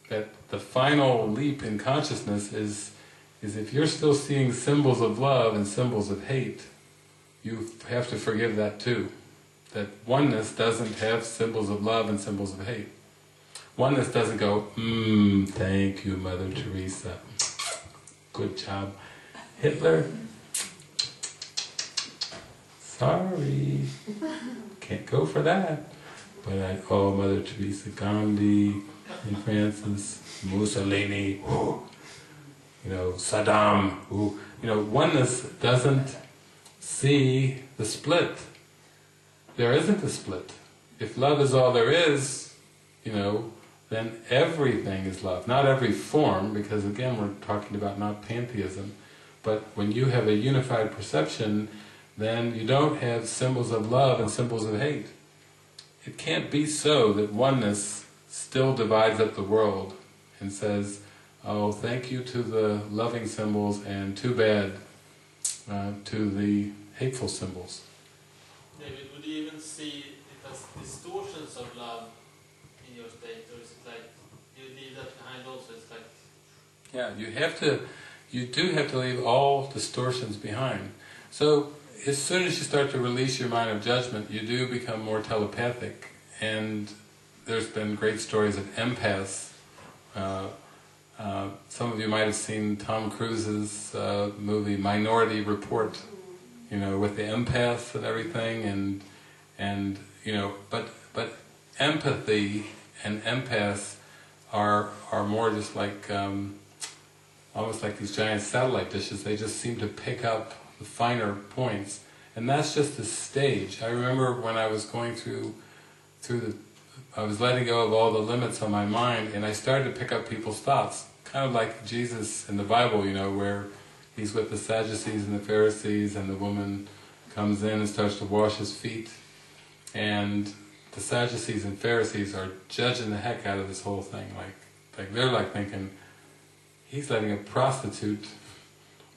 that the final leap in consciousness is if you're still seeing symbols of love and symbols of hate, you have to forgive that too. That oneness doesn't have symbols of love and symbols of hate. Oneness doesn't go, thank you, Mother Teresa, good job. Hitler, sorry, can't go for that. But oh, Mother Teresa, Gandhi, and Francis, Mussolini, Saddam, oneness doesn't see the split. There isn't a split. If love is all there is, then everything is love. Not every form, because again we're talking about not pantheism, but when you have a unified perception, then you don't have symbols of love and symbols of hate. It can't be so that oneness still divides up the world and says, oh, thank you to the loving symbols and too bad to the hateful symbols. David, would you even see it as distortions of love in your state, or is it like you leave that behind also? It's like... Yeah, you do have to leave all distortions behind. So as soon as you start to release your mind of judgment, you do become more telepathic, and there's been great stories of empaths. Some of you might have seen Tom Cruise's movie Minority Report, with the empaths and everything, but empathy and empaths are more just like almost like these giant satellite dishes. They just seem to pick up the finer points, and that's just the stage. I remember when I was going through I was letting go of all the limits on my mind, and I started to pick up people's thoughts, kind of like Jesus in the Bible, where he's with the Sadducees and the Pharisees, and the woman comes in and starts to wash his feet, and the Sadducees and Pharisees are judging the heck out of this whole thing, like they're like thinking, he's letting a prostitute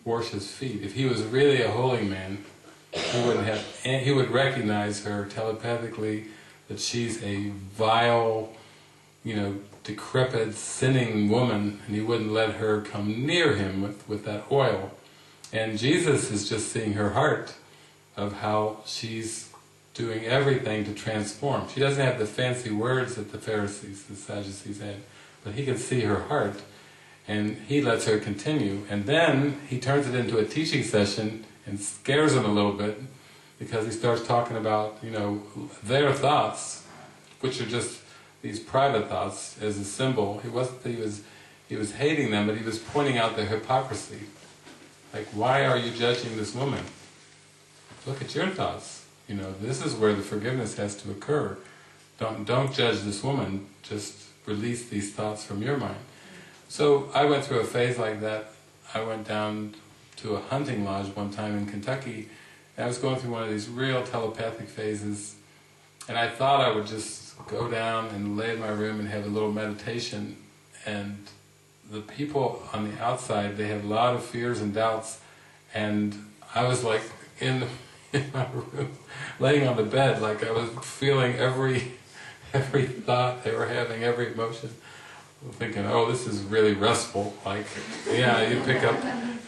wash his feet. If he was really a holy man, he would recognize her telepathically that she's a vile, decrepit, sinning woman, and he wouldn't let her come near him with that oil. And Jesus is just seeing her heart, of how she's doing everything to transform. She doesn't have the fancy words that the Pharisees, the Sadducees had, but he can see her heart, and he lets her continue. And then he turns it into a teaching session and scares them a little bit, because he starts talking about, their thoughts, which are just these private thoughts, as a symbol. He wasn't that he was hating them, but he was pointing out their hypocrisy. Like, why are you judging this woman? Look at your thoughts. This is where the forgiveness has to occur. Don't judge this woman, just release these thoughts from your mind. So I went through a phase like that. I went down to a hunting lodge one time in Kentucky, and I was going through one of these real telepathic phases, and I thought I would just go down and lay in my room and have a little meditation, and the people on the outside, they had a lot of fears and doubts, and I was like in my room, laying on the bed, like I was feeling every thought they were having, every emotion, thinking, oh, this is really restful. Like, yeah, you pick up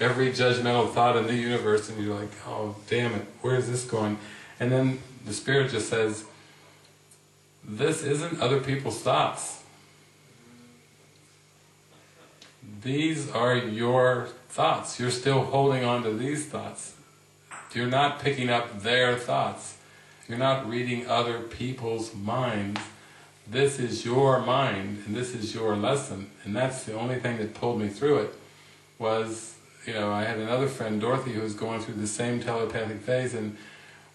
every judgmental thought in the universe and you're like, oh, damn it, where is this going? And then the Spirit just says, this isn't other people's thoughts. These are your thoughts. You're still holding on to these thoughts. You're not picking up their thoughts. You're not reading other people's minds. This is your mind, and this is your lesson. And that's the only thing that pulled me through it, was, I had another friend, Dorothy, who was going through the same telepathic phase, and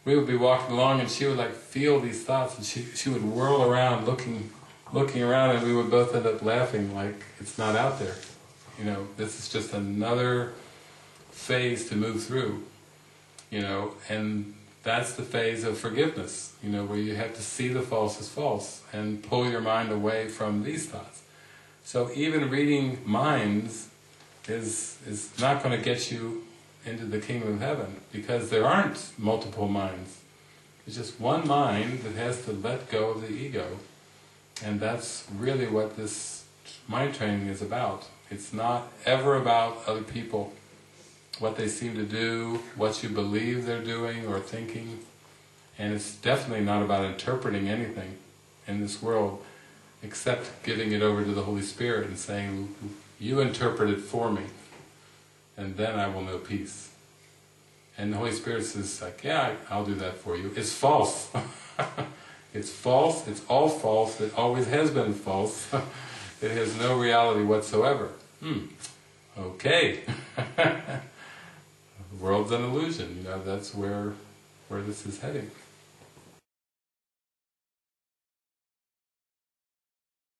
we would be walking along and she would like feel these thoughts, and she would whirl around looking around, and we would both end up laughing like it's not out there. This is just another phase to move through, and that's the phase of forgiveness, where you have to see the false as false and pull your mind away from these thoughts. So even reading minds is not going to get you into the kingdom of heaven, because there aren't multiple minds. It's just one mind that has to let go of the ego, and that's really what this mind training is about. It's not ever about other people, what they seem to do, what you believe they're doing or thinking, and it's definitely not about interpreting anything in this world except giving it over to the Holy Spirit and saying, you interpret it for me, and then I will know peace. And the Holy Spirit says, like, yeah, I'll do that for you. It's false. It's false, it's all false, it always has been false. It has no reality whatsoever. Okay. The world's an illusion, that's where this is heading.